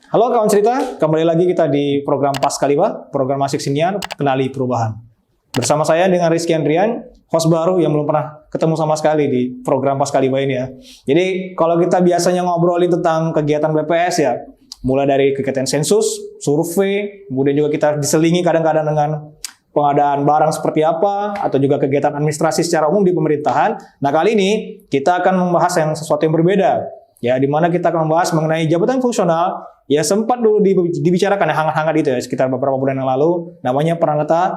Halo kawan cerita, kembali lagi kita di program Pas Kaliba, program Asik Siniar, Kenali Perubahan. Bersama saya dengan Rizky Andrian, host baru yang belum pernah ketemu sama sekali di program Pas Kaliba ini ya. Jadi kalau kita biasanya ngobrolin tentang kegiatan BPS ya, mulai dari kegiatan sensus, survei, kemudian juga kita diselingi kadang-kadang dengan pengadaan barang seperti apa, atau juga kegiatan administrasi secara umum di pemerintahan. Nah kali ini kita akan membahas sesuatu yang berbeda. Ya, di mana kita akan membahas mengenai jabatan fungsional ya sempat dulu dibicarakan yang hangat-hangat itu ya sekitar beberapa bulan yang lalu, namanya peranata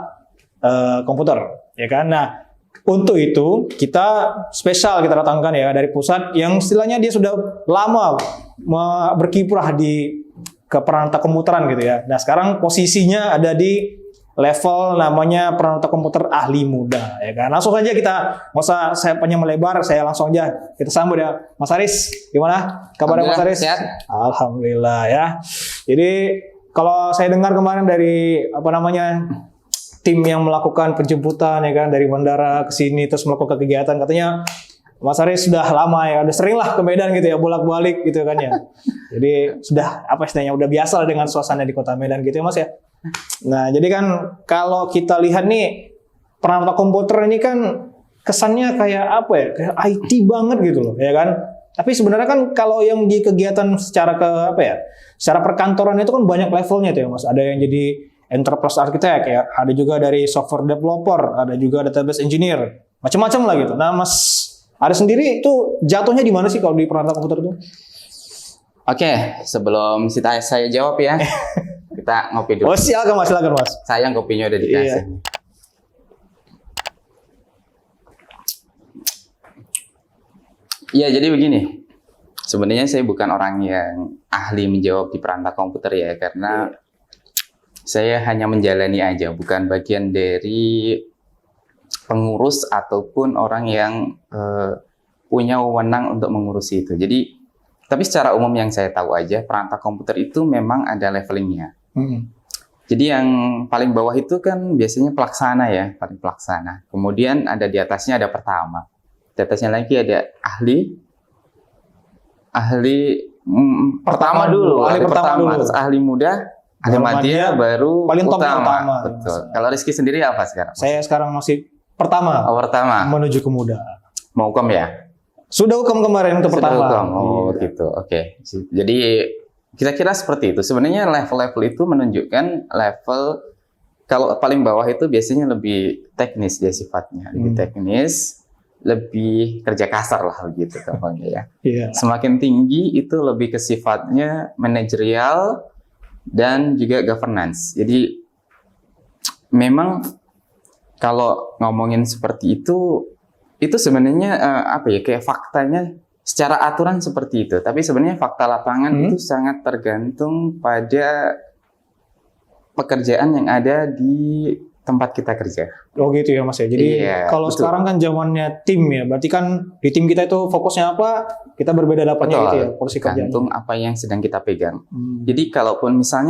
komputer, ya kan? Nah, untuk itu kita spesial kita datangkan ya dari pusat yang istilahnya dia sudah lama berkiprah di peranata komputeran gitu ya. Nah, sekarang posisinya ada di level namanya peranata komputer ahli muda, ya kan? Langsung saja kita, nggak usah saya panjang melebar, saya langsung aja kita sambut ya, Mas Aris. Gimana kabarnya Mas Aris? Sehat. Alhamdulillah ya. Jadi kalau saya dengar kemarin dari tim yang melakukan penjemputan ya kan dari bandara ke sini terus melakukan kegiatan, katanya Mas Aris sudah lama ya, udah sering lah ke Medan gitu ya, bolak-balik gitu kan ya. Jadi sudah istilahnya udah biasa dengan suasana di kota Medan gitu ya Mas ya. Nah, jadi kan kalau kita lihat nih peranata komputer ini kan kesannya kayak kayak IT banget gitu loh, ya kan? Tapi sebenarnya kan kalau yang di kegiatan secara secara perkantoran itu kan banyak levelnya tuh ya Mas. Ada yang jadi enterprise architect ya, ada juga dari software developer, ada juga database engineer, macam-macam lah gitu. Nah, Mas ada sendiri itu jatuhnya di mana sih kalau di peranata komputer itu? Oke, sebelum saya jawab ya, kita ngopi dulu. Oh silakan Mas. Sayang kopinya udah dikasih. Iya. Iya, jadi begini. Sebenarnya saya bukan orang yang ahli menjawab di perangkat komputer ya, karena saya hanya menjalani aja, bukan bagian dari pengurus ataupun orang yang punya wewenang untuk mengurusi itu. Jadi, tapi secara umum yang saya tahu aja, perangkat komputer itu memang ada levelingnya. Jadi yang paling bawah itu kan biasanya pelaksana ya, paling pelaksana. Kemudian ada di atasnya ada pertama. Di atasnya lagi ada pertama dulu, terus ahli muda, ahli madya, baru paling top utama. Betul. Kalau Rizky sendiri apa sekarang? Saya sekarang masih pertama. Oh, pertama. Menuju ke muda. Mau hukum ya? Sudah hukum kemarin untuk pertama. Hukum. Oh gitu, oke. Jadi kira-kira seperti itu. Sebenarnya level-level itu menunjukkan level, kalau paling bawah itu biasanya lebih teknis dia sifatnya, lebih teknis, lebih kerja kasar lah begitu gampangnya ya. Yeah. Semakin tinggi itu lebih ke sifatnya manajerial dan juga governance. Jadi memang kalau ngomongin seperti itu sebenarnya kayak faktanya secara aturan seperti itu. Tapi sebenarnya fakta lapangan itu sangat tergantung pada pekerjaan yang ada di tempat kita kerja. Oh gitu ya Mas ya. Jadi kalau betul. Sekarang kan zamannya tim ya. Berarti kan di tim kita itu fokusnya apa? Kita berbeda dapatnya gitu ya porsi kerjanya. Tergantung apa yang sedang kita pegang. Jadi kalaupun misalnya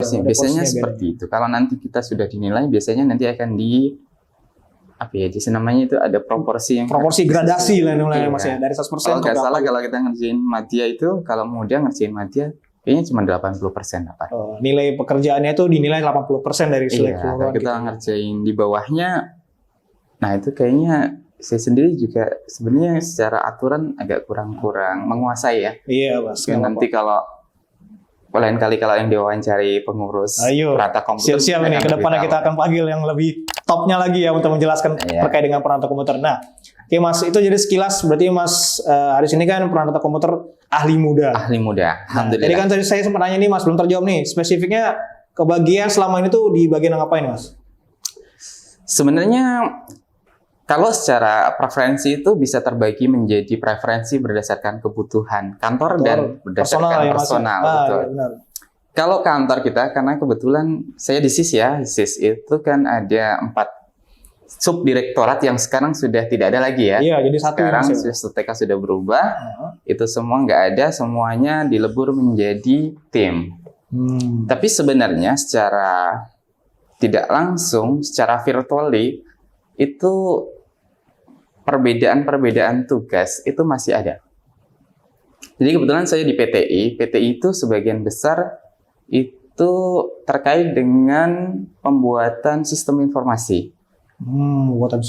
biasanya seperti itu. Kalau nanti kita sudah dinilai, biasanya nanti akan namanya itu ada proporsi gradasi lah namanya Mas ya, dari 100%. Kalau nggak salah kalau kita ngerjain madya itu, kalau muda ngerjain madya kayaknya cuma 80% apa. Nilai pekerjaannya itu dinilai 80% dari kalau kita ngerjain di bawahnya, nah itu kayaknya saya sendiri juga sebenarnya secara aturan agak kurang menguasai ya. Iya Mas. Nanti kalau lain kali kalau yang diwawancari pengurus perangkat komputer, siap-siap nih ke depannya kita akan panggil yang lebih topnya lagi ya untuk menjelaskan terkait dengan perangkat komputer. Nah, oke Mas, itu jadi sekilas berarti Mas Aris ini kan perangkat komputer ahli muda. Ahli muda. Alhamdulillah. Jadi kan tadi saya sempat nanya nih Mas, belum terjawab nih. Spesifiknya kebagian selama ini tuh di bagian apa ini Mas? Sebenarnya kalau secara preferensi itu bisa terbagi menjadi preferensi berdasarkan kebutuhan kantor dan berdasarkan personal. Betul. Ya, benar. Kalau kantor kita, karena kebetulan saya di SIS ya, SIS itu kan ada 4 subdirektorat yang sekarang sudah tidak ada lagi ya. Iya, jadi satu Sekarang Mas, ya. STK sudah berubah, itu semua nggak ada, semuanya dilebur menjadi tim. Tapi sebenarnya secara tidak langsung, secara virtually, itu perbedaan-perbedaan tugas itu masih ada. Jadi kebetulan saya di PTI. PTI itu sebagian besar itu terkait dengan pembuatan sistem informasi. Buatan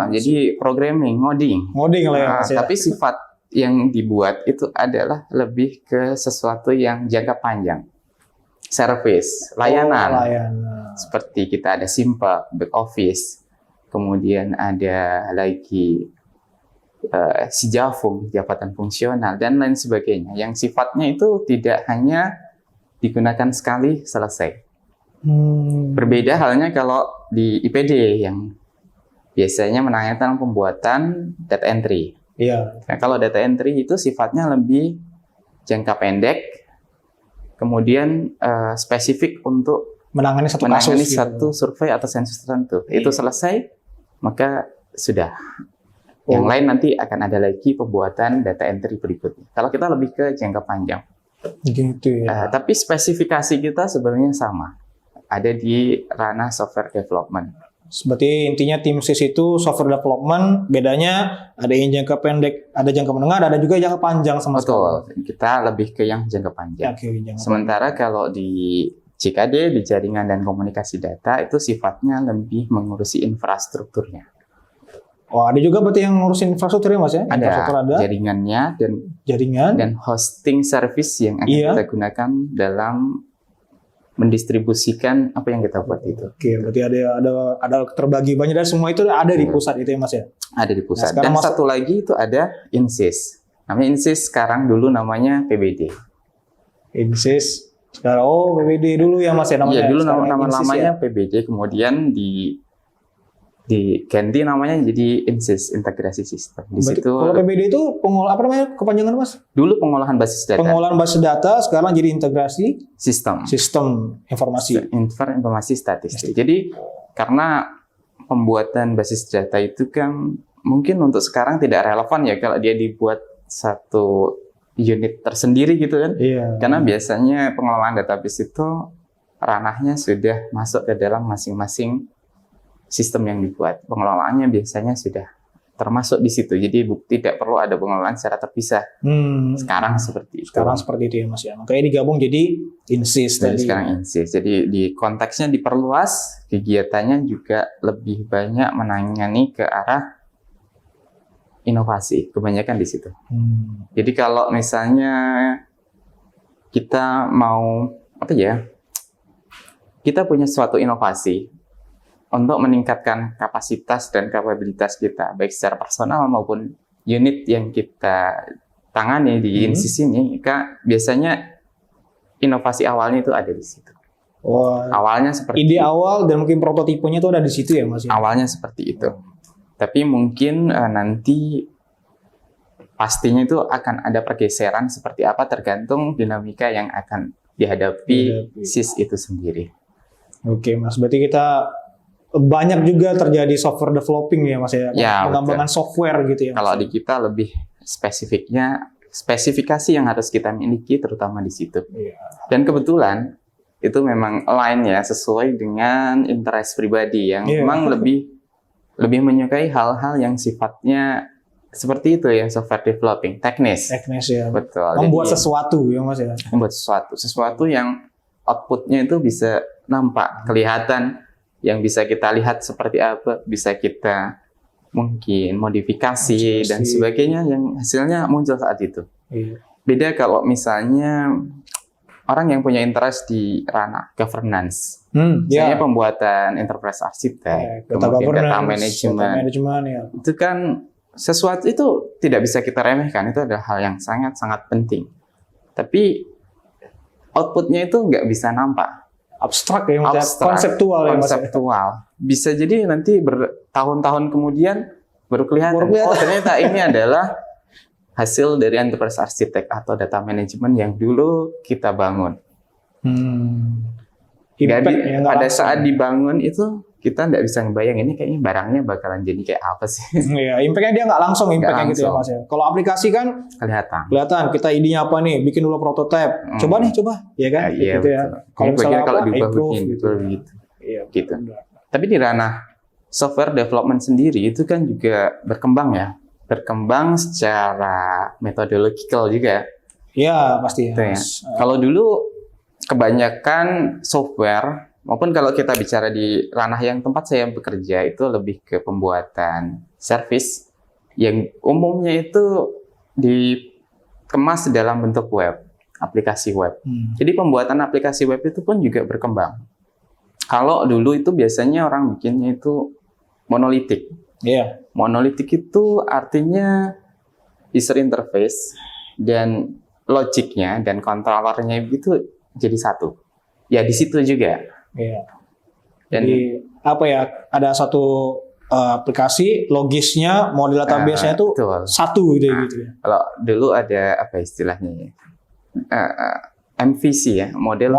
Jadi programming, ngoding lah ya, Mas, ya. Tapi sifat yang dibuat itu adalah lebih ke sesuatu yang jangka panjang. Service, layanan. Seperti kita ada Simpa, back office. Kemudian ada lagi Sijafung, jabatan fungsional, dan lain sebagainya. Yang sifatnya itu tidak hanya digunakan sekali selesai. Berbeda halnya kalau di IPD yang biasanya menangani tentang pembuatan data entry. Iya. Nah, kalau data entry itu sifatnya lebih jangka pendek, kemudian spesifik untuk menangani satu survei atau sensus tertentu. Itu selesai, maka sudah. Yang lain nanti akan ada lagi pembuatan data entry berikutnya. Kalau kita lebih ke jangka panjang. Gitu ya. Tapi spesifikasi kita sebenarnya sama. Ada di ranah software development. Berarti intinya tim SIS itu software development, bedanya ada yang jangka pendek, ada jangka menengah, ada juga jangka panjang sama sekali. Betul, kita lebih ke yang jangka panjang. Sementara kalau di JKD, di jaringan dan komunikasi data, itu sifatnya lebih mengurusi infrastrukturnya. Oh, ada juga berarti yang ngurusin infrastruktur ya, Mas ya? Ada jaringannya dan hosting service yang akan kita gunakan dalam mendistribusikan apa yang kita buat itu. Oke, berarti ada terbagi banyak dan semua itu ada di pusat itu ya, Mas ya? Ada di pusat. Dan satu lagi itu ada INSIS. Namanya INSIS, sekarang dulu namanya PBD. INSIS. Sekarang PBD dulu ya, Mas ya namanya. Iya, dulu namanya PBD, kemudian diganti namanya jadi INSIS, integrasi sistem. Di situ kalau PBD itu kepanjangan, Mas? Dulu pengolahan basis data. Pengolahan basis data, sekarang jadi integrasi sistem informasi statistik. Jadi karena pembuatan basis data itu kan mungkin untuk sekarang tidak relevan ya kalau dia dibuat satu unit tersendiri gitu kan. Iya. Karena biasanya pengelolaan database itu ranahnya sudah masuk ke dalam masing-masing sistem yang dibuat. Pengelolaannya biasanya sudah termasuk di situ. Jadi tidak perlu ada pengelolaan secara terpisah. Sekarang seperti itu. Sekarang seperti itu ya, Mas ya. Makanya digabung jadi INSIS tadi. Sekarang INSIS. Jadi di konteksnya diperluas, kegiatannya juga lebih banyak menangani ke arah inovasi. Kebanyakan di situ. Jadi kalau misalnya kita mau kita punya suatu inovasi untuk meningkatkan kapasitas dan kapabilitas kita, baik secara personal maupun unit yang kita tangani di INSIS ini, biasanya inovasi awalnya itu ada di situ. Awalnya seperti ide awal dan mungkin prototipenya itu ada di situ ya, Mas? Awalnya seperti itu. Tapi mungkin nanti pastinya itu akan ada pergeseran seperti apa tergantung dinamika yang akan dihadapi SIS itu sendiri. Oke, Mas. Berarti kita banyak juga terjadi software developing ya, Mas ya, pengembangan software gitu ya, Mas. Kalau di kita lebih spesifikasi yang harus kita miliki terutama di situ. Dan kebetulan itu memang align ya, sesuai dengan interest pribadi yang memang lebih menyukai hal-hal yang sifatnya seperti itu ya, software developing, teknis ya. Betul. Membuat sesuatu ya, Mas ya. Membuat sesuatu yang outputnya itu bisa nampak, kelihatan, yang bisa kita lihat seperti apa, bisa kita mungkin modifikasi dan sebagainya yang hasilnya muncul saat itu. Beda kalau misalnya orang yang punya interest di ranah governance, misalnya pembuatan enterprise architect, kemudian data management, itu kan sesuatu itu tidak bisa kita remehkan, itu adalah hal yang sangat-sangat penting. Tapi outputnya itu nggak bisa nampak. Abstrak ya, konseptual. Bisa jadi nanti bertahun-tahun kemudian baru kelihatan. Oh, ternyata ini adalah hasil dari enterprise architect atau data management yang dulu kita bangun. Impact Jadi ya, nggak pada langsung. saat dibangun itu kita nggak bisa ngebayang ini kayaknya barangnya bakalan jadi kayak apa sih. Iya, impactnya dia nggak langsung impactnya gitu ya langsung. Mas ya. Kalau aplikasi kan Kelihatan. kita idenya apa nih, bikin dulu prototype. Coba ya kan? Iya, Gitu ya. betul. Kalau Ini misalnya bagian kalau apa, diubah improve begini, gitu. begitu. Iya, Gitu. benar. Tapi di ranah software development sendiri itu kan juga berkembang ya. Berkembang secara metodological juga. Iya, pasti ya. Gitu ya. Mas. Kalau dulu kebanyakan software maupun kalau kita bicara di ranah yang tempat saya bekerja itu lebih ke pembuatan service yang umumnya itu dikemas dalam bentuk web, aplikasi web. Jadi pembuatan aplikasi web itu pun juga berkembang. Kalau dulu itu biasanya orang bikinnya itu monolitik. Iya. Monolitik itu artinya user interface dan logiknya dan controllernya itu jadi satu. Ya di situ juga. Iya. Dan Jadi apa ya? Ada satu aplikasi, logisnya, model database-nya itu betul. satu gitu ya. Kalau dulu ada apa istilahnya ya? MVC ya, model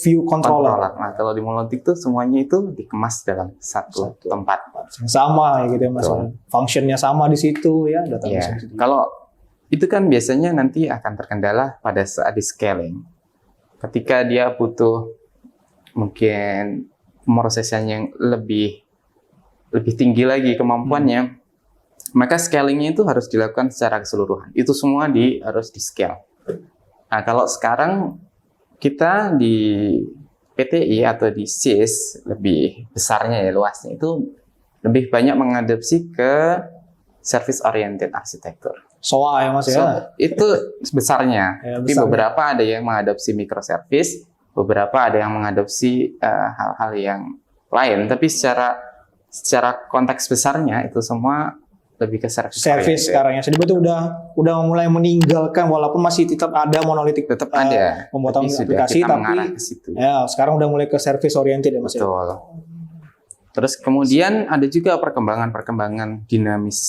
View controller. Nah, kalau di monolitik itu semuanya itu dikemas dalam satu tempat. Yang sama ya gitu ya Mas. Betul. Functionnya sama di situ ya, Ya, database di situ. kalau itu kan biasanya nanti akan terkendala pada saat di scaling. Ketika dia butuh mungkin pemrosesan yang lebih tinggi lagi kemampuannya, maka scalingnya itu harus dilakukan secara keseluruhan. Itu semua harus di scale. Nah, kalau sekarang kita di PTI atau di SIS lebih besarnya ya luasnya itu lebih banyak mengadopsi ke service oriented architecture. SOA ya Mas So, ya. itu besarnya. Ya, Tapi besarnya. beberapa ada yang mengadopsi microservice, beberapa ada yang mengadopsi hal-hal yang lain. Tapi secara konteks besarnya itu semua lebih ke service oriented. Sekarang ya. Jadi itu udah mulai meninggalkan walaupun masih tetap ada monolitik Tetap ada. pembuatan Tapi sudah aplikasi kita tapi mengarah ke situ. ya sekarang udah mulai ke service oriented ya Mas ya. Betul. Terus kemudian ada juga perkembangan dinamis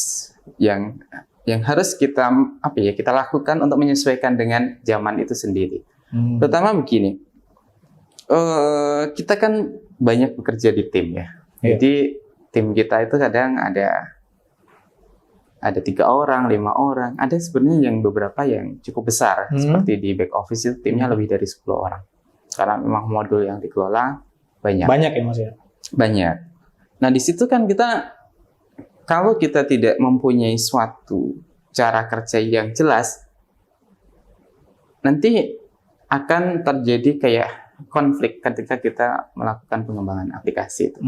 yang harus kita kita lakukan untuk menyesuaikan dengan zaman itu sendiri. Pertama begini, kita kan banyak bekerja di tim ya. Iya. Jadi tim kita itu kadang ada 3 orang, 5 orang. Ada sebenarnya yang beberapa yang cukup besar, seperti di back office itu timnya lebih dari 10 orang. Karena memang modul yang dikelola banyak. Banyak ya Mas ya. Banyak. Nah, di situ kan kalau kita tidak mempunyai suatu cara kerja yang jelas, nanti akan terjadi kayak konflik ketika kita melakukan pengembangan aplikasi itu.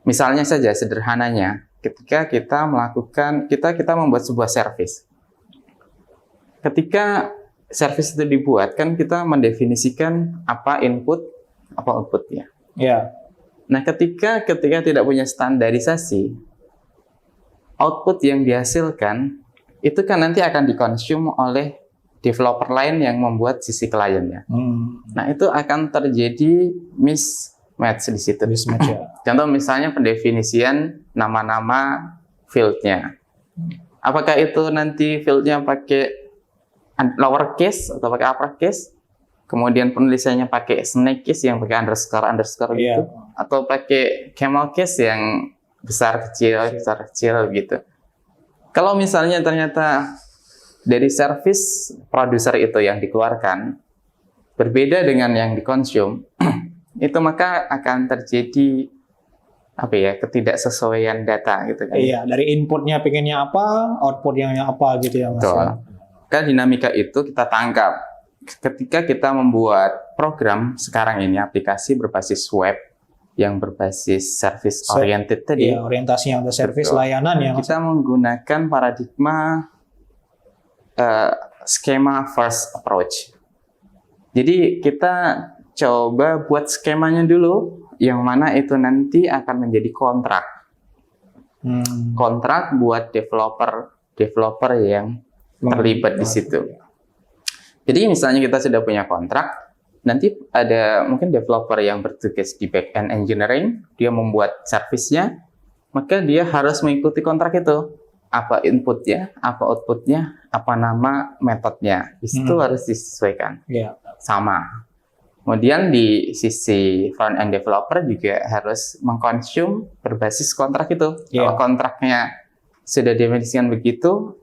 Misalnya saja sederhananya, ketika kita membuat sebuah service. Ketika service itu dibuat, kan kita mendefinisikan apa input, apa outputnya. Ya. Nah, ketika tidak punya standarisasi, output yang dihasilkan itu kan nanti akan dikonsum oleh developer lain yang membuat sisi kliennya. Nah, itu akan terjadi mismatch di situ. Mismatch ya. Contoh misalnya pendefinisian nama-nama field-nya. Apakah itu nanti field-nya pakai lowercase atau pakai uppercase? Kemudian penulisannya pakai snake case yang pakai underscore gitu, atau pakai camel case yang besar kecil gitu. Kalau misalnya ternyata dari service producer itu yang dikeluarkan berbeda dengan yang dikonsum, itu maka akan terjadi ketidaksesuaian data gitu kan. Iya, dari inputnya pengennya apa, output yang apa gitu ya Mas. Betul. Kan dinamika itu kita tangkap ketika kita membuat program sekarang ini aplikasi berbasis web yang berbasis service oriented tadi. Iya, orientasinya ada service layanan ya Mas. Kita menggunakan paradigma skema first approach. Jadi kita coba buat skemanya dulu yang mana itu nanti akan menjadi kontrak. Kontrak buat developer yang terlibat di situ. Jadi misalnya kita sudah punya kontrak, nanti ada mungkin developer yang bertugas di back-end engineering, dia membuat service-nya, maka dia harus mengikuti kontrak itu. Apa inputnya, apa outputnya, apa nama metodenya. Di situ harus disesuaikan. Iya. Sama. Kemudian di sisi front end developer juga harus mengkonsum berbasis kontrak itu. Iya. Kalau kontraknya sudah didefinisikan begitu,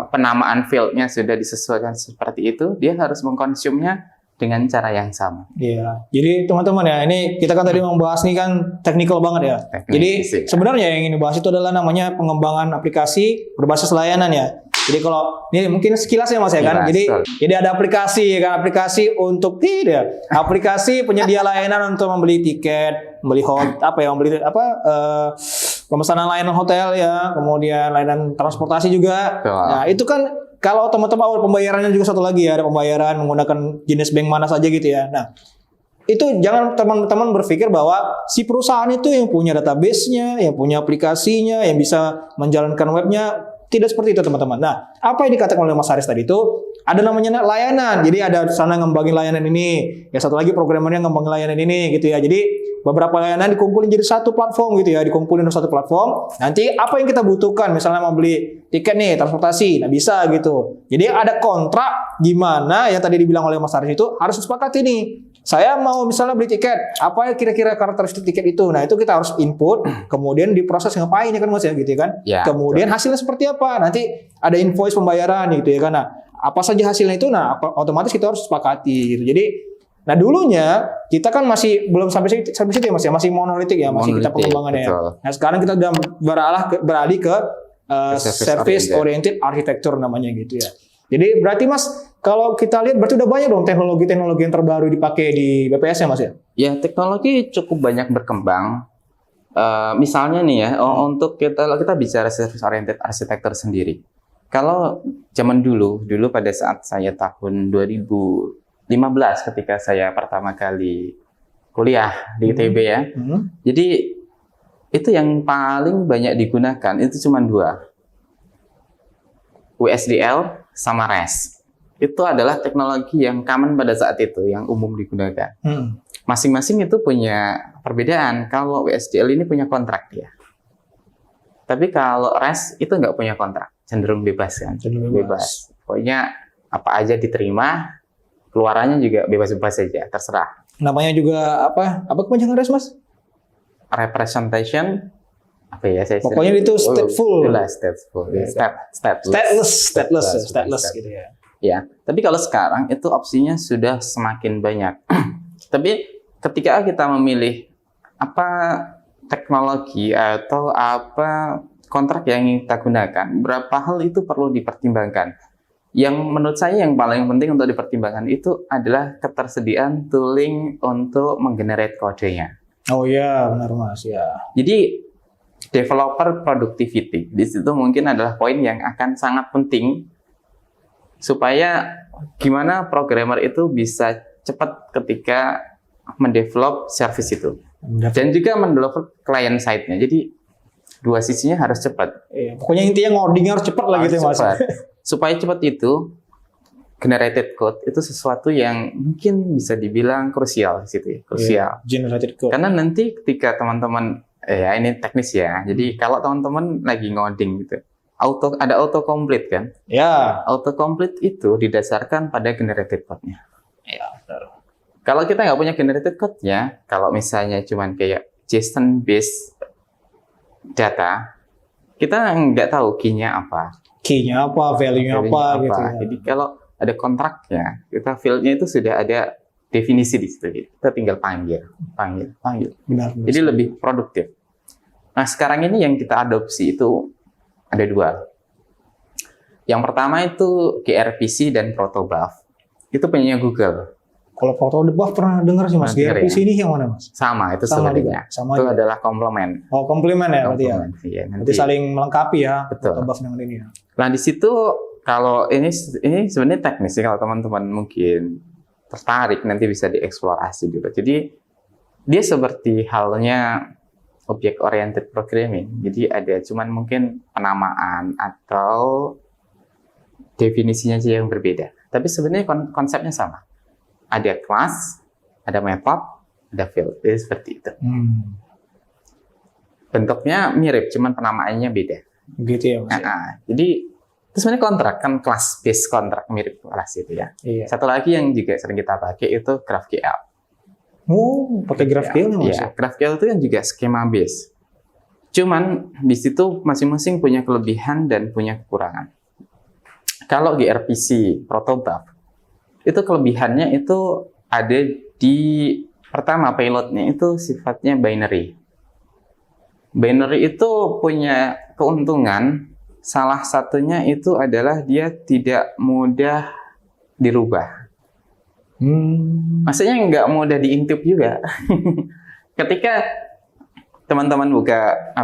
penamaan field-nya sudah disesuaikan seperti itu, dia harus mengkonsumnya dengan cara yang sama. Iya. Jadi teman-teman ya, ini kita kan tadi membahas nih kan teknikal banget ya. Teknis, Jadi ya. sebenarnya yang ingin dibahas itu adalah namanya pengembangan aplikasi berbasis layanan ya. Jadi kalau ini mungkin sekilas ya Mas ya kan. Sekilas, Jadi ada aplikasi ya kan, aplikasi untuk aplikasi penyedia layanan untuk membeli tiket, membeli pemesanan layanan hotel ya, kemudian layanan transportasi juga. Betul. Nah, itu kan kalau teman-teman pembayarannya juga satu lagi ya, ada pembayaran menggunakan jenis bank mana saja gitu ya. Nah, itu jangan teman-teman berpikir bahwa si perusahaan itu yang punya database-nya, yang punya aplikasinya, yang bisa menjalankan webnya. Tidak seperti itu teman-teman. Nah, apa yang dikatakan oleh Mas Haris tadi itu ada namanya layanan. Jadi ada sana ngembangin layanan ini, ya satu lagi programmernya ngembangin layanan ini gitu ya. Jadi beberapa layanan dikumpulin jadi satu platform gitu ya, dikumpulin di satu platform. Nanti apa yang kita butuhkan, misalnya mau beli tiket nih, transportasi, nah bisa gitu. Jadi ada kontrak gimana yang tadi dibilang oleh Mas Haris itu harus disepakati nih. Saya mau misalnya beli tiket, apa kira-kira karakteristik tiket itu? Nah, itu kita harus input, kemudian diproses ngapain ya kan Mas ya gitu kan. Ya, Kemudian hasilnya seperti apa? Nanti ada invoice pembayaran gitu ya kan. Nah, apa saja hasilnya itu otomatis kita harus sepakati gitu. Jadi dulunya kita kan masih belum sampai situ ya Mas ya, masih monolitik ya, masih kita pengembangannya ya. Nah, sekarang kita udah beralih ke service oriented architecture namanya gitu ya. Jadi berarti Mas, kalau kita lihat berarti udah banyak dong teknologi-teknologi yang terbaru dipakai di BPS ya Mas ya? Ya, teknologi cukup banyak berkembang. Misalnya nih ya, untuk kita bicara service oriented architecture sendiri. Kalau zaman dulu pada saat saya tahun 2015 ketika saya pertama kali kuliah di ITB ya. Jadi itu yang paling banyak digunakan itu cuma dua. WSDL sama REST. Itu adalah teknologi yang common pada saat itu, yang umum digunakan. Masing-masing itu punya perbedaan. Kalau WSDL ini punya kontrak dia. Tapi kalau REST itu nggak punya kontrak, cenderung bebas kan? Bebas. Pokoknya apa aja diterima, keluarannya juga bebas-bebas saja, terserah. Namanya juga apa kepanjangan REST Mas? Representation apa ya saya pokoknya itu stateful. Stateless gitu ya. Ya, tapi kalau sekarang itu opsinya sudah semakin banyak. Tapi ketika kita memilih apa teknologi atau apa kontrak yang kita gunakan, berapa hal itu perlu dipertimbangkan. Yang menurut saya yang paling penting untuk dipertimbangkan itu adalah ketersediaan tooling untuk menggenerate kodenya. Oh iya, benar Mas ya. Jadi developer productivity di situ mungkin adalah poin yang akan sangat penting supaya gimana programmer itu bisa cepat ketika mendevelop service itu dan juga mendevelop client side-nya. Jadi dua sisinya harus cepat. Pokoknya intinya ngodingnya harus cepat lah gitu ya Mas. Supaya cepat itu generated code itu sesuatu yang mungkin bisa dibilang krusial di situ ya. Krusial. Generated code. Karena nanti ketika teman-teman ya ini teknis ya. Jadi kalau teman-teman lagi ngoding gitu, ada autocomplete kan? Ya. Autocomplete itu didasarkan pada generated code-nya. Ya, benar. Kalau kita nggak punya generated code-nya, kalau misalnya cuman kayak JSON based data, kita nggak tahu key-nya apa. Key-nya apa, value-nya apa gitu ya. Jadi kalau ada kontraknya, kita field-nya itu sudah ada definisi di situ. Kita tinggal panggil. Benar. Jadi lebih produktif. Nah, sekarang ini yang kita adopsi itu ada dua. Yang pertama itu gRPC dan Protobuf. Itu punyanya Google. Kalau Protobuf pernah dengar sih Mas. gRPC ini yang mana Mas? Sama, itu sebenarnya. Itu adalah komplement. Oh, komplement ya berarti ya. Iya, nanti saling melengkapi ya. Betul. Protobuf dengan ini ya. Nah, di situ kalau ini sebenarnya teknis sih, kalau teman-teman mungkin tertarik nanti bisa dieksplorasi juga. Jadi dia seperti halnya object oriented programming. Jadi ada cuman mungkin penamaan atau definisinya saja yang berbeda. Tapi sebenarnya konsepnya sama. Ada class, ada method, ada field. Jadi seperti itu. Bentuknya mirip, cuman penamaannya beda. Gitu ya Mas. Jadi Itu sebenarnya kontrak kan, kelas base kontrak mirip kelas itu ya. Iya. Satu lagi yang juga sering kita pakai itu GraphQL. Oh, pakai GraphQL Mas ya? Iya, GraphQL itu kan juga skema base. Cuman di situ masing-masing punya kelebihan dan punya kekurangan. Kalau gRPC protobuf itu kelebihannya itu ada di pertama payloadnya itu sifatnya binary. Binary itu punya keuntungan, salah satunya itu adalah dia tidak mudah dirubah. Maksudnya nggak mudah diintip juga. Ketika teman-teman buka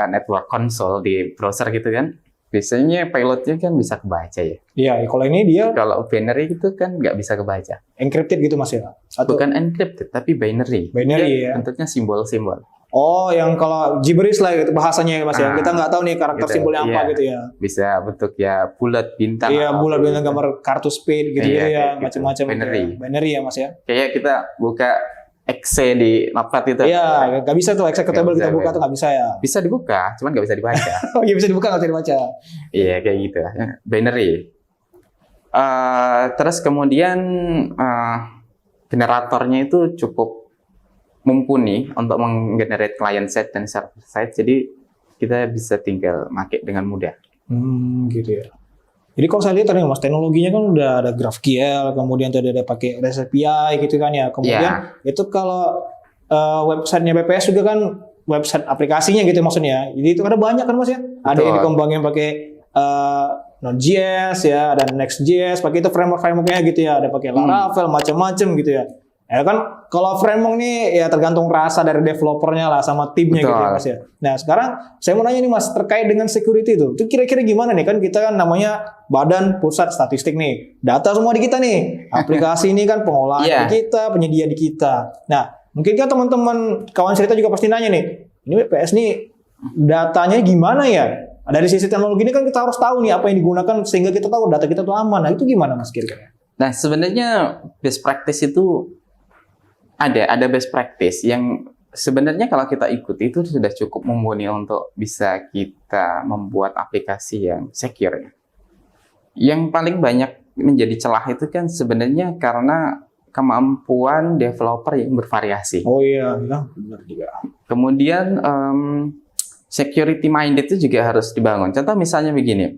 network console di browser gitu kan, biasanya payloadnya kan bisa kebaca ya. Iya, kalau ini dia Kalau binary itu kan nggak bisa kebaca. encrypted gitu Mas ya? Atau Bukan encrypted, tapi binary. binary ya? Bentuknya simbol-simbol. Oh, yang kalau gibberish lah gitu bahasanya ya Mas ya. Kita nggak tahu nih karakter gitu, simbolnya apa iya. gitu ya. Bisa bentuk ya bulat, bintang. Iya, atau bulat apa dengan gitu. gambar kartu speed gitu Iya, ya, kayak gitu. macam-macam. Binary. Gitu ya. Binary ya Mas ya. Kayak kita buka exe di Notepad itu. Iya, nggak bisa tuh executable Nggak kita bisa, buka tuh nggak bisa ya. Bisa dibuka, cuman nggak bisa dibaca. Oh iya bisa dibuka nggak bisa dibaca. Iya, kayak gitu. Binary. Terus kemudian generatornya itu cukup mumpuni untuk menggenerate client side dan server side. Jadi kita bisa tinggal pakai dengan mudah. Gitu ya. Jadi kalau saya lihat tadi Mas, teknologinya kan udah ada GraphQL, kemudian tadi ada pakai REST API gitu kan ya. Kemudian itu kalau websitenya BPS juga kan website aplikasinya gitu maksudnya. Jadi itu ada banyak kan Mas ya. Ada yang dikembangin pakai Node.js ya, ada Next.js, pakai itu framework-frameworknya gitu ya. Ada pakai Laravel, macam-macam gitu ya. Ya kan kalau framework nih ya tergantung rasa dari developernya lah sama timnya gitu ya Mas ya. Nah sekarang saya mau nanya nih Mas terkait dengan security itu kira-kira gimana nih kan kita kan namanya Badan Pusat Statistik nih, data semua di kita nih, aplikasi ini kan pengolahan di kita, penyedia di kita. Nah mungkin kan teman-teman kawan cerita juga pasti nanya nih, ini BPS nih datanya gimana ya? Dari sisi teknologi ini kan kita harus tahu nih apa yang digunakan sehingga kita tahu data kita tuh aman. Nah itu gimana Mas kira-kira? Nah sebenarnya best practice itu ada best practice yang sebenarnya kalau kita ikuti itu sudah cukup mumpuni untuk bisa kita membuat aplikasi yang secure. Yang paling banyak menjadi celah itu kan sebenarnya karena kemampuan developer yang bervariasi. Oh iya, benar juga. Kemudian security minded itu juga harus dibangun. Contoh misalnya begini,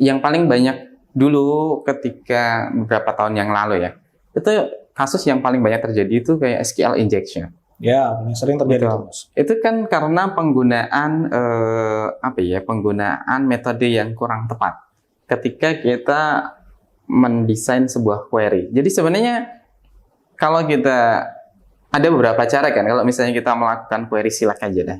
yang paling banyak dulu ketika beberapa tahun yang lalu ya, itu kasus yang paling banyak terjadi itu kayak SQL injection. Ya, paling sering terjadi itu, Mas. Itu kan karena penggunaan penggunaan metode yang kurang tepat ketika kita mendesain sebuah query. Jadi sebenarnya kalau kita ada beberapa cara kan, kalau misalnya kita melakukan query silak aja deh.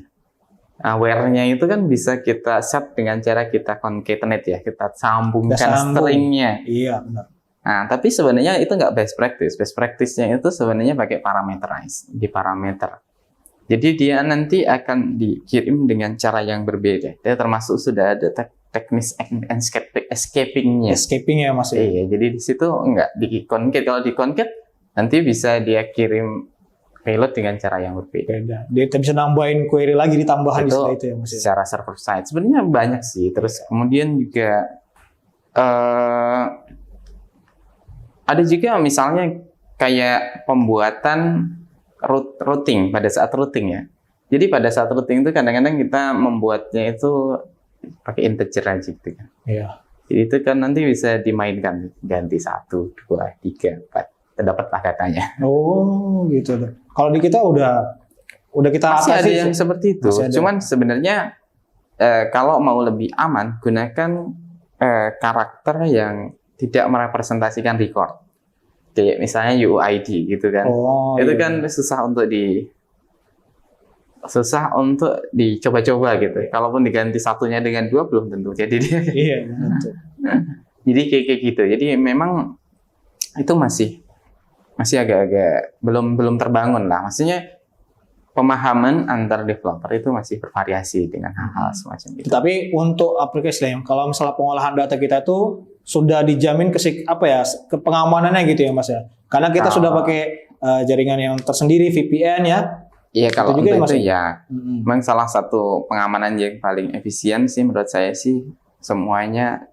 Where-nya itu kan bisa kita set dengan cara kita concatenate ya, kita sambungkan stringnya. Iya, benar. Nah, tapi sebenarnya itu nggak best practice. Best practice-nya itu sebenarnya pakai parameterize, di parameter. Jadi dia nanti akan dikirim dengan cara yang berbeda. Dia termasuk sudah ada teknis escaping-nya. Escaping-nya Mas. Iya, jadi di situ nggak di concate. Kalau di concate nanti bisa dia kirim payload dengan cara yang berbeda. Dia bisa nambahin query lagi di tambahan itu itu ya Mas. Secara server side sebenarnya banyak sih. Terus kemudian juga ada juga misalnya kayak pembuatan routing pada saat routing ya. Jadi pada saat routing itu kadang-kadang kita membuatnya itu pakai integer aja gitu kan. Iya. Jadi itu kan nanti bisa dimainkan, ganti 1, 2, 3, 4, terdapatlah datanya. Oh gitu. Kalau di kita udah kita masih atasi ada yang seperti itu. Cuman sebenarnya kalau mau lebih aman, gunakan karakter yang tidak merepresentasikan record. Kayak misalnya UUID gitu kan. Itu kan susah untuk dicoba-coba gitu. Kalaupun diganti satunya dengan 2 belum tentu. Jadi dia betul. Jadi kayak gitu. Jadi memang itu masih agak-agak belum terbangun lah. Maksudnya pemahaman antar developer itu masih bervariasi dengan hal-hal semacam itu. Tapi untuk aplikasi lain, kalau misalnya pengolahan data kita tuh sudah dijamin ke pengamanannya gitu ya Mas ya. Karena kita sudah pakai jaringan yang tersendiri VPN ya. Iya, kalau untuk itu ya memang salah satu pengamanan yang paling efisien sih menurut saya sih semuanya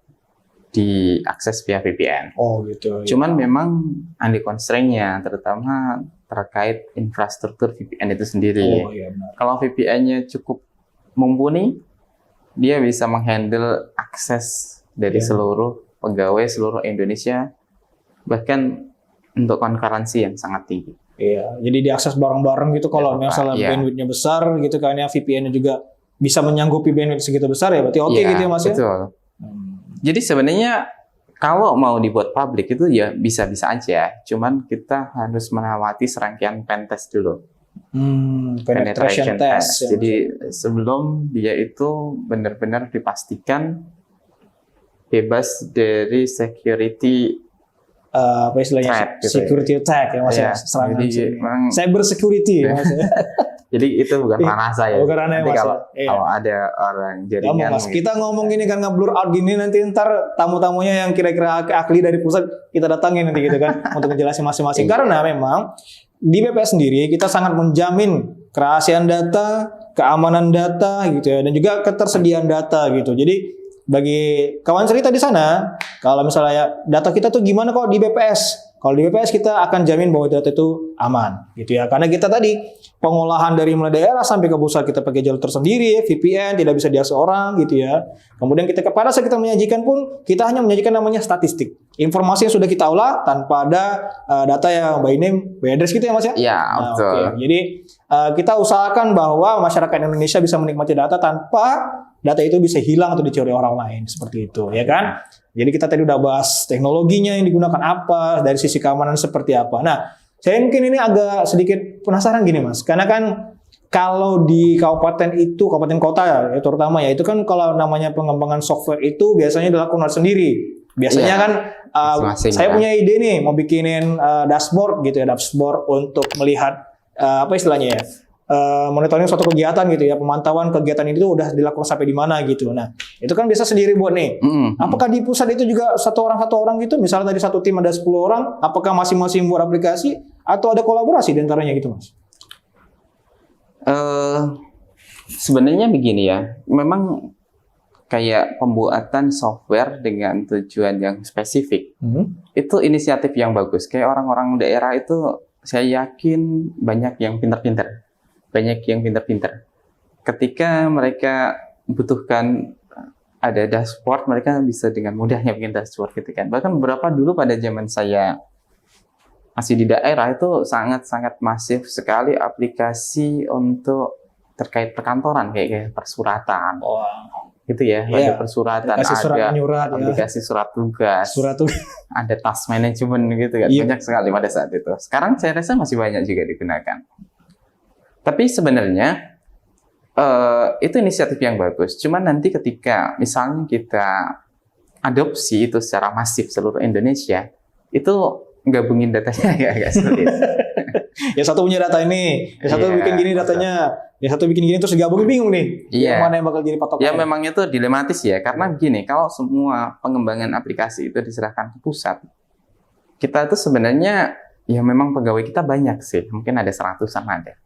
diakses via VPN. Oh gitu. Cuman memang ada constraint-nya, terutama terkait infrastruktur VPN itu sendiri. Oh iya benar. Kalau VPN-nya cukup mumpuni, dia bisa menghandle akses dari Iya. seluruh pegawai seluruh Indonesia, bahkan untuk konkurensi yang sangat tinggi. Iya, jadi diakses bareng-bareng gitu kalau Ya, misalnya iya. bandwidth-nya besar gitu kan ya, VPN-nya juga bisa menyanggupi bandwidth segitu besar ya, berarti oke Iya, gitu ya Mas ya? betul. Jadi sebenarnya kalau mau dibuat publik itu ya bisa-bisa aja, cuman kita harus melewati serangkaian pentest dulu. Penetration test. Ya, Jadi sebelum dia itu benar-benar dipastikan bebas dari security. apa istilahnya? Threat, gitu ya. Security attack ya Mas ya, Iya, serangan jadi sini. memang- Cyber security ya Mas ya. Jadi itu bukan ranah saya. Bukan ranah Nanti Mas ya. kalau Iya. kalau ada orang Gampang jaringan Mas, gitu. kita ngomong gini kan nge-blur out gini nanti ntar tamu-tamunya yang kira-kira ahli dari pusat kita datangin nanti gitu kan untuk ngejelasin masing-masing. Iya. Karena memang di BPS sendiri kita sangat menjamin kerahasiaan data, keamanan data gitu ya, dan juga ketersediaan data gitu. Jadi bagi kawan cerita di sana, kalau misalnya ya, data kita tuh gimana kok di BPS? Kalau di BPS kita akan jamin bahwa data itu aman gitu ya. Karena kita tadi pengolahan dari mulai daerah sampai ke pusat kita pakai jalur tersendiri, VPN tidak bisa diakses orang gitu ya. Kemudian kita pada saat kita menyajikan pun kita hanya menyajikan namanya statistik. Informasi yang sudah kita olah tanpa ada data yang by name, by address gitu ya Mas ya? Iya, Nah, betul. oke. Jadi kita usahakan bahwa masyarakat Indonesia bisa menikmati data tanpa data itu bisa hilang atau dicuri orang lain seperti itu, ya kan? Jadi kita tadi udah bahas teknologinya yang digunakan apa, dari sisi keamanan seperti apa. Nah, saya mungkin ini agak sedikit penasaran gini Mas, karena kan kalau di kabupaten itu, kabupaten kota ya terutama ya, itu kan kalau namanya pengembangan software itu biasanya dilakukan sendiri. Biasanya Iya, kan masing-masing saya ya. punya ide nih mau bikinin dashboard gitu ya, dashboard untuk melihat apa istilahnya ya, monitoring suatu kegiatan gitu ya, pemantauan kegiatan itu udah dilakukan sampai di mana gitu. Nah, itu kan bisa sendiri buat nih. Apakah di pusat itu juga satu orang gitu? Misalnya tadi satu tim ada 10 orang, apakah masing-masing buat aplikasi atau ada kolaborasi di antaranya gitu, Mas? Sebenarnya begini ya, memang kayak pembuatan software dengan tujuan yang spesifik, itu inisiatif yang bagus. Kayak orang-orang daerah itu saya yakin banyak yang pintar-pintar. Ketika mereka butuhkan ada dashboard, mereka bisa dengan mudahnya bikin dashboard gitu kan. Bahkan beberapa dulu pada zaman saya masih di daerah itu sangat-sangat masif sekali aplikasi untuk terkait perkantoran kayak persuratan. Gitu ya, Iya. ada persuratan, Aplikasi surat ada menyurat ya. aplikasi surat tugas, Surat tuh. ada task management gitu kan, Iya. banyak sekali pada saat itu. Sekarang saya rasa masih banyak juga digunakan. Tapi sebenarnya itu inisiatif yang bagus. Cuman nanti ketika misalnya kita adopsi itu secara masif seluruh Indonesia, itu gabungin datanya agak sulit. Ya satu punya data ini, ya satu Iya, bikin gini datanya, ya satu bikin gini terus digabungin bingung nih. Iya. Yang mana yang bakal jadi patokan? Ya memang itu dilematis ya, karena begini, kalau semua pengembangan aplikasi itu diserahkan ke pusat, kita itu sebenarnya ya memang pegawai kita banyak sih, mungkin ada 100-an ada.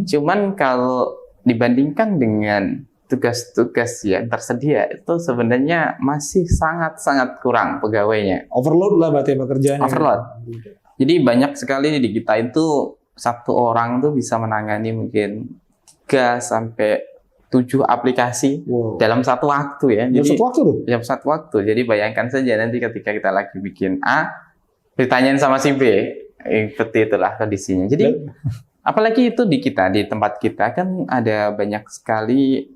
Cuman kalau dibandingkan dengan tugas-tugas yang tersedia, itu sebenarnya masih sangat-sangat kurang pegawainya. Overload lah berarti pekerjaannya. Overload. Jadi banyak sekali di kita itu satu orang tuh bisa menangani mungkin 3 sampai 7 aplikasi Wow. dalam satu waktu ya. Dalam satu waktu tuh? dalam satu waktu. Jadi bayangkan saja nanti ketika kita lagi bikin A, ditanyain sama si B, seperti itulah kondisinya. Jadi apalagi itu di kita, di tempat kita kan ada banyak sekali.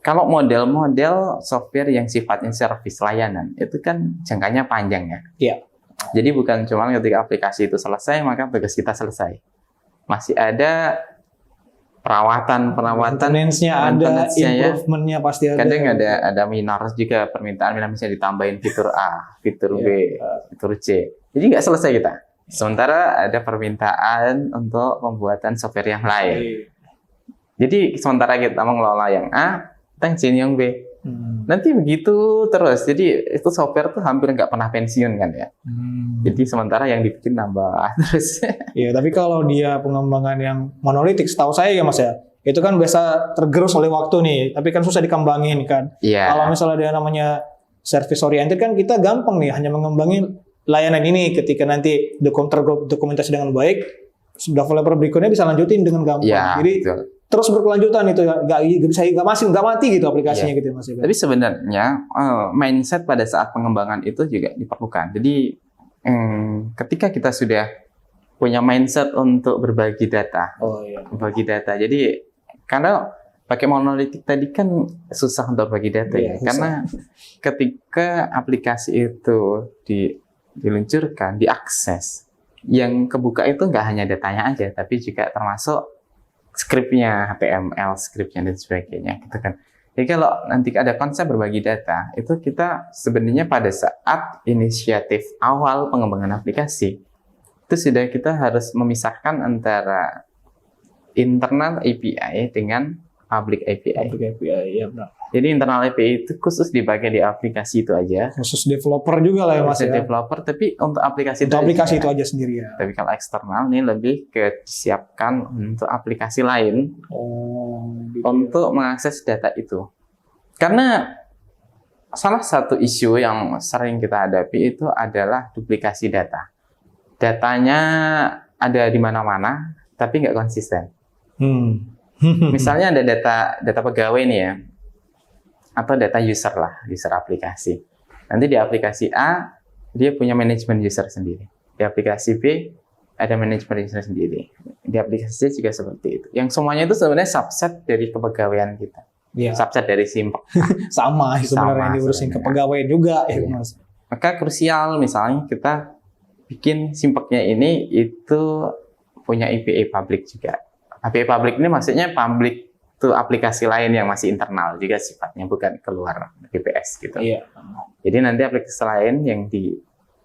Kalau model-model software yang sifatnya service layanan, itu kan jangkanya panjang ya. Iya. Jadi bukan cuma ketika aplikasi itu selesai, maka tugas kita selesai. Masih ada perawatan, Maintenance-nya ada, maintenance-nya ya. improvement-nya pasti ada. Kadang ada minor juga, permintaan misalnya ditambahin fitur A, fitur B, fitur C. Jadi nggak selesai kita. Sementara ada permintaan untuk pembuatan software yang lain. Jadi sementara kita mengelola yang A, kita ngisiin yang B. Nanti begitu terus. Jadi itu software tuh hampir nggak pernah pensiun kan ya. Jadi sementara yang dibikin nambah terus. Iya, tapi kalau dia pengembangan yang monolitik, setahu saya ya Mas ya, itu kan biasa tergerus oleh waktu nih, tapi kan susah dikembangin kan. Iya. Kalau misalnya dia namanya service oriented kan kita gampang nih hanya mengembangin layanan ini, ketika nanti dokumentasi dengan baik, developer berikutnya bisa lanjutin dengan gampang. Ya, Jadi betul. terus berkelanjutan itu, nggak mati gitu aplikasinya gitu ya Mas. Tapi sebenarnya mindset pada saat pengembangan itu juga diperlukan. Jadi ketika kita sudah punya mindset untuk berbagi data, Jadi karena pakai monolitik tadi kan susah untuk bagi data ya. Karena ketika aplikasi itu diluncurkan, diakses, yang kebuka itu nggak hanya datanya aja, tapi juga termasuk skripnya, HTML, skripnya dan sebagainya, gitu kan. Jadi kalau nanti ada konsep berbagi data, itu kita sebenarnya pada saat inisiatif awal pengembangan aplikasi, itu sudah kita harus memisahkan antara internal API dengan public API. Public API, ya benar. Jadi internal API itu khusus dipakai di aplikasi itu aja. Khusus developer juga lah ya Mas ya. Developer, tapi untuk aplikasi Untuk aplikasi itu aja sendiri ya. Tapi kalau eksternal ini lebih ke disiapkan untuk aplikasi lain gitu untuk mengakses data itu. Karena salah satu isu yang sering kita hadapi itu adalah duplikasi data. Datanya ada di mana-mana, tapi nggak konsisten. Misalnya ada data pegawai nih ya, atau data user lah, user aplikasi. Nanti di aplikasi A, dia punya manajemen user sendiri. Di aplikasi B, ada manajemen user sendiri. Di aplikasi C juga seperti itu. Yang semuanya itu sebenarnya subset dari kepegawaian kita. Ya. Subset dari simpek. Sama sebenarnya diurusin kepegawaian juga ya Mas. Maka krusial misalnya kita bikin simpeknya ini itu punya API public juga. API public ini maksudnya public itu aplikasi lain yang masih internal juga sifatnya, bukan keluar BPS gitu. Iya. Jadi nanti aplikasi lain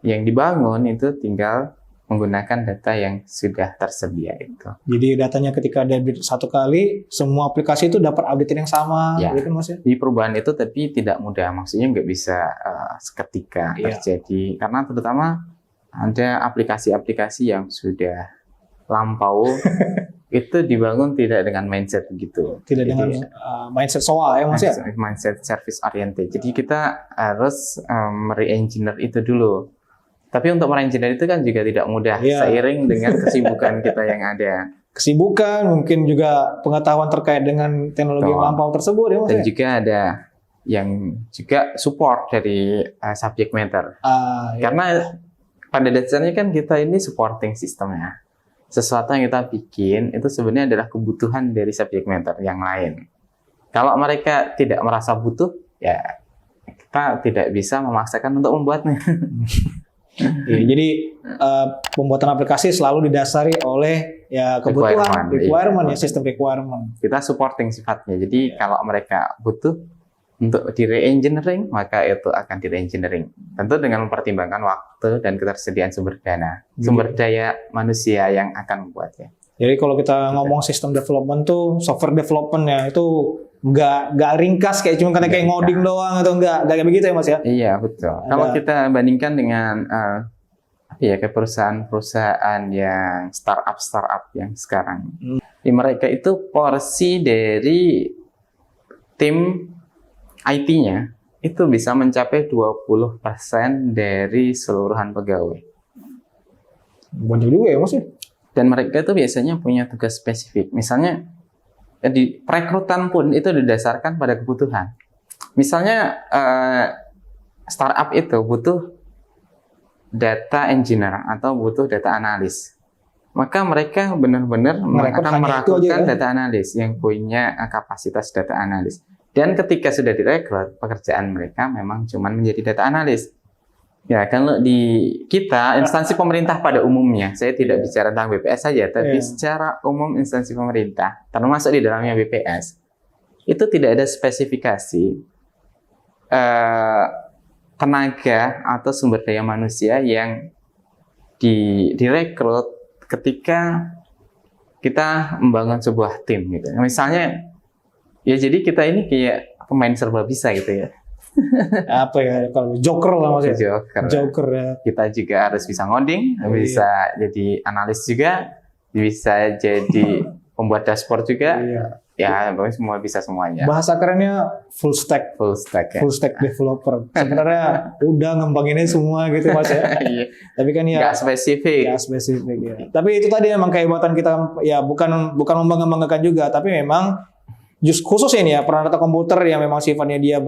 yang dibangun itu tinggal menggunakan data yang sudah tersedia itu. Jadi datanya ketika ada update satu kali, semua aplikasi itu dapat update yang sama, gitu Mas ya? Di perubahan itu tapi tidak mudah, maksudnya nggak bisa seketika terjadi, karena terutama ada aplikasi-aplikasi yang sudah lampau itu dibangun tidak dengan mindset begitu. Tidak dengan mindset SOA ya Mas ya? Mindset service oriented. Jadi kita harus mere-engineer itu dulu. Tapi untuk mere-engineer itu kan juga tidak mudah, seiring dengan kesibukan kita yang ada. Kesibukan, mungkin juga pengetahuan terkait dengan teknologi yang lampau tersebut ya Mas. Dan juga ada yang juga support dari subject matter. Karena pada dasarnya kan kita ini supporting sistemnya. Sesuatu yang kita bikin itu sebenarnya adalah kebutuhan dari subject matter yang lain. Kalau mereka tidak merasa butuh, ya kita tidak bisa memaksakan untuk membuatnya. Jadi pembuatan aplikasi selalu didasari oleh kebutuhan, requirement ya, sistem requirement. Kita supporting sifatnya. Jadi kalau mereka butuh untuk di re-engineering, maka itu akan di re-engineering. Tentu dengan mempertimbangkan waktu dan ketersediaan sumber daya manusia yang akan membuatnya. Jadi kalau kita ngomong sistem development tuh, software development ya, itu nggak ringkas kayak cuma kayak ngoding doang atau nggak kayak begitu ya Mas ya? Iya betul. Kalau kita bandingkan dengan kayak perusahaan-perusahaan yang startup yang sekarang, mereka itu porsi dari tim IT-nya itu bisa mencapai 20% dari seluruhan pegawai. Banyak juga ya Mas ya? Dan mereka itu biasanya punya tugas spesifik. Misalnya di perekrutan pun itu didasarkan pada kebutuhan. Misalnya startup itu butuh data engineer atau butuh data analis. Maka mereka benar-benar akan melakukan data analis yang punya kapasitas data analis. Dan ketika sudah direkrut, pekerjaan mereka memang cuma menjadi data analis. Ya, kalau di kita, instansi pemerintah pada umumnya, saya tidak bicara tentang BPS saja, tapi secara umum instansi pemerintah, termasuk di dalamnya BPS, itu tidak ada spesifikasi tenaga atau sumber daya manusia yang direkrut ketika kita membangun sebuah tim gitu. Misalnya, ya jadi kita ini kayak pemain serba bisa gitu ya. Apa ya, kalau joker lah maksudnya. Joker ya. Kita juga harus bisa ngoding, bisa jadi analis juga, bisa jadi pembuat dashboard juga. Iya. Ya, pokoknya semua bisa semuanya. Bahasa kerennya full stack. Full stack ya. Full stack developer. Sebenarnya udah ngembanginnya semua gitu Mas ya. Iya. Tapi kan ya Nggak spesifik. ya spesifik ya. Tapi itu tadi emang kehebatan kita ya bukan membanggakan juga, tapi memang khusus ini ya peran data komputer yang memang sifatnya dia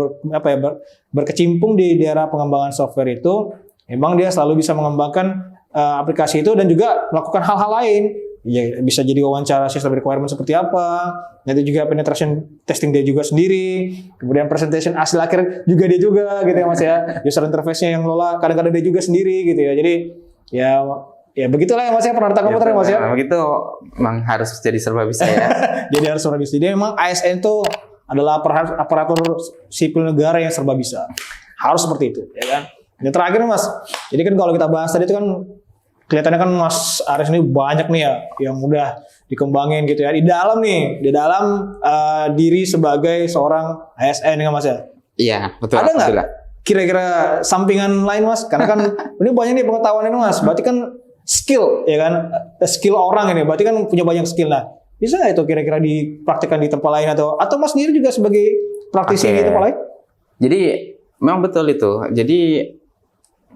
berkecimpung di daerah pengembangan software itu, memang dia selalu bisa mengembangkan aplikasi itu dan juga melakukan hal-hal lain. Ya, bisa jadi wawancara system requirement seperti apa, nanti juga penetration testing dia juga sendiri, kemudian presentation hasil akhir juga dia juga gitu ya Mas ya, user interface-nya yang lola kadang-kadang dia juga sendiri gitu ya. Jadi ya begitulah ya Mas ya peran data komputer ya Mas ya. Begitu memang harus jadi serba bisa ya. Jadi harus serba bisa. Jadi memang ASN itu adalah aparatur sipil negara yang serba bisa. Harus seperti itu ya kan. Yang terakhir Mas, jadi kan kalau kita bahas tadi itu kan kelihatannya kan Mas Aris ini banyak nih ya yang udah dikembangin gitu ya di dalam diri sebagai seorang ASN ya Mas ya. Iya, betul. Ada nggak kira-kira sampingan lain Mas? Karena kan ini banyak nih pengetahuan ini Mas. Berarti kan skill ya kan, skill orang ini. Berarti kan punya banyak skill. Nah, bisa nggak itu kira-kira dipraktikkan di tempat lain atau Mas sendiri juga sebagai praktisi di tempat lain? Jadi memang betul itu. Jadi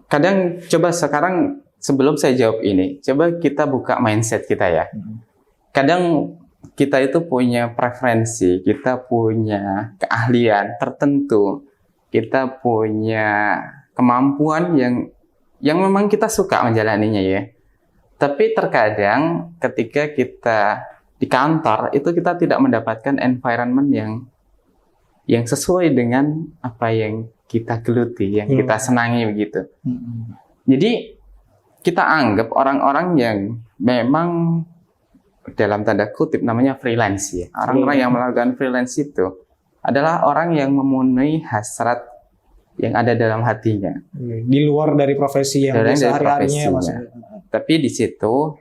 kadang coba sekarang sebelum saya jawab ini, coba kita buka mindset kita ya. Kadang kita itu punya preferensi, kita punya keahlian tertentu, kita punya kemampuan yang memang kita suka menjalaninya ya. Tapi terkadang ketika kita di kantor itu kita tidak mendapatkan environment yang sesuai dengan apa yang kita geluti, yang kita senangi begitu. Jadi kita anggap orang-orang yang memang dalam tanda kutip namanya freelance ya. Orang-orang yang melakukan freelance itu adalah orang yang memenuhi hasrat yang ada dalam hatinya. Di luar dari profesi yang sehari-harinya Mas. Tapi di situ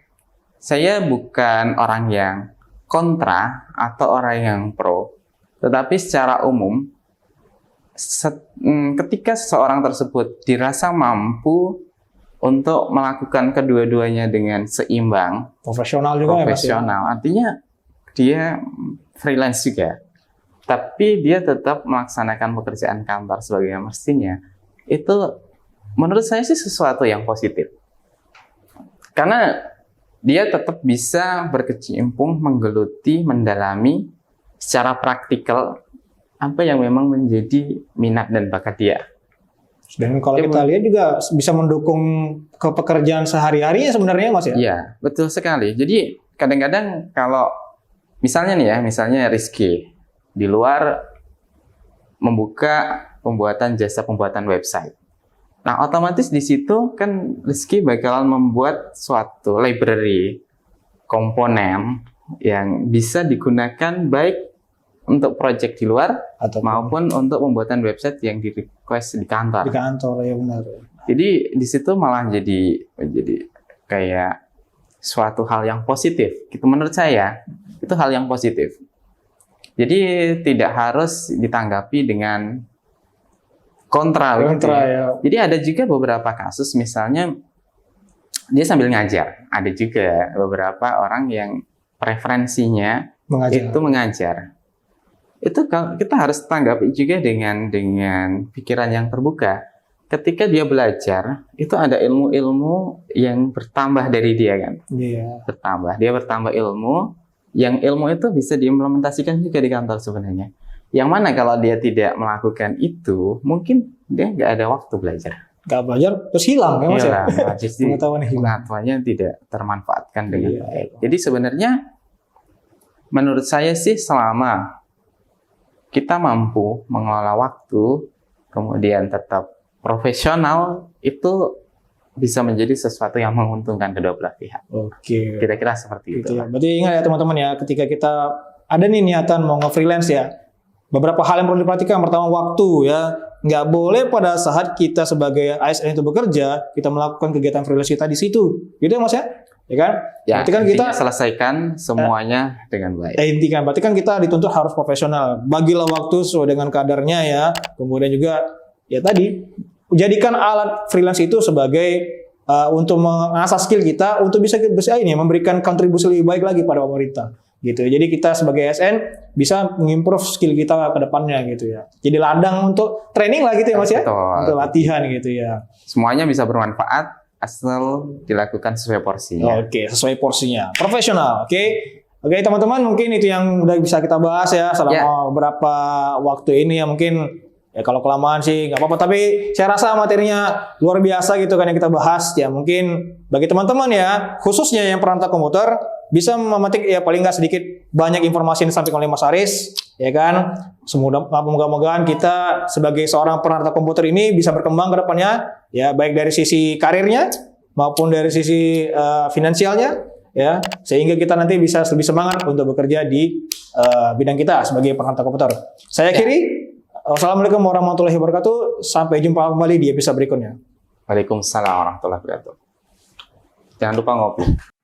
saya bukan orang yang kontra atau orang yang pro. Tetapi secara umum ketika seseorang tersebut dirasa mampu untuk melakukan kedua-duanya dengan seimbang, profesional juga profesional, artinya dia freelance juga, tapi dia tetap melaksanakan pekerjaan kantor sebagai mestinya. Itu menurut saya sih sesuatu yang positif, karena dia tetap bisa berkecimpung, menggeluti, mendalami secara praktikal apa yang memang menjadi minat dan bakat dia. Dan kalau kita lihat juga bisa mendukung ke pekerjaan sehari-harinya sebenarnya Mas ya? Iya, betul sekali. Jadi kadang-kadang kalau misalnya nih ya, misalnya Rizky di luar membuka jasa pembuatan website. Nah, otomatis di situ kan Rizky bakalan membuat suatu library komponen yang bisa digunakan baik untuk project di luar maupun untuk pembuatan website yang di request di kantor. Di kantor ya benar. Jadi di situ malah jadi kayak suatu hal yang positif. Gitu menurut saya itu hal yang positif. Jadi tidak harus ditanggapi dengan kontra gitu ya. Ya. Jadi ada juga beberapa kasus misalnya dia sambil ngajar. Ada juga beberapa orang yang preferensinya itu mengajar. Itu kita harus tanggapi juga dengan pikiran yang terbuka. Ketika dia belajar, itu ada ilmu-ilmu yang bertambah dari dia kan. Iya. Dia bertambah ilmu, yang ilmu itu bisa diimplementasikan juga di kantor sebenarnya. Yang mana kalau dia tidak melakukan itu, mungkin dia nggak ada waktu belajar. Nggak belajar, terus hilang ya Mas ya? Pengetahuannya tidak termanfaatkan dengan baik. Jadi sebenarnya, menurut saya sih selama kita mampu mengelola waktu, kemudian tetap profesional, itu bisa menjadi sesuatu yang menguntungkan kedua belah pihak. Oke. Kira-kira seperti itu. Ya. Berarti ingat ya teman-teman ya, ketika kita ada nih niatan mau nge-freelance ya, beberapa hal yang perlu diperhatikan. Pertama, waktu ya. Nggak boleh pada saat kita sebagai ASN itu bekerja, kita melakukan kegiatan freelance kita di situ. Gitu ya Mas ya? Ya kan? Ya, berarti kan kita selesaikan semuanya dengan baik. Intikan, berarti kan kita dituntut harus profesional. Bagilah waktu sesuai dengan kadarnya ya. Kemudian juga ya tadi jadikan alat freelance itu sebagai untuk mengasah skill kita untuk bisa ini memberikan kontribusi lebih baik lagi pada pemerintah. gitu. Jadi kita sebagai ASN bisa mengimprove skill kita ke depannya gitu ya. Jadi ladang untuk training lah gitu ya Mas ya. Betul. Untuk latihan gitu ya. Semuanya bisa bermanfaat asal dilakukan sesuai porsinya. Oke, sesuai porsinya. Profesional, oke. Oke, teman-teman, mungkin itu yang udah bisa kita bahas ya selama beberapa waktu ini ya. Mungkin ya kalau kelamaan sih nggak apa-apa, tapi saya rasa materinya luar biasa gitu kan yang kita bahas ya. Mungkin bagi teman-teman ya, khususnya yang perantau komputer, bisa memetik ya paling nggak sedikit banyak informasi yang disampaikan oleh Mas Aris, ya kan. Moga-moga kita sebagai seorang perantau komputer ini bisa berkembang ke depannya, ya baik dari sisi karirnya maupun dari sisi finansialnya, ya sehingga kita nanti bisa lebih semangat untuk bekerja di bidang kita sebagai perantau komputer. Saya akhiri. Wassalamualaikum warahmatullahi wabarakatuh. Sampai jumpa kembali di episode berikutnya. Waalaikumsalam warahmatullahi wabarakatuh. Jangan lupa ngopi.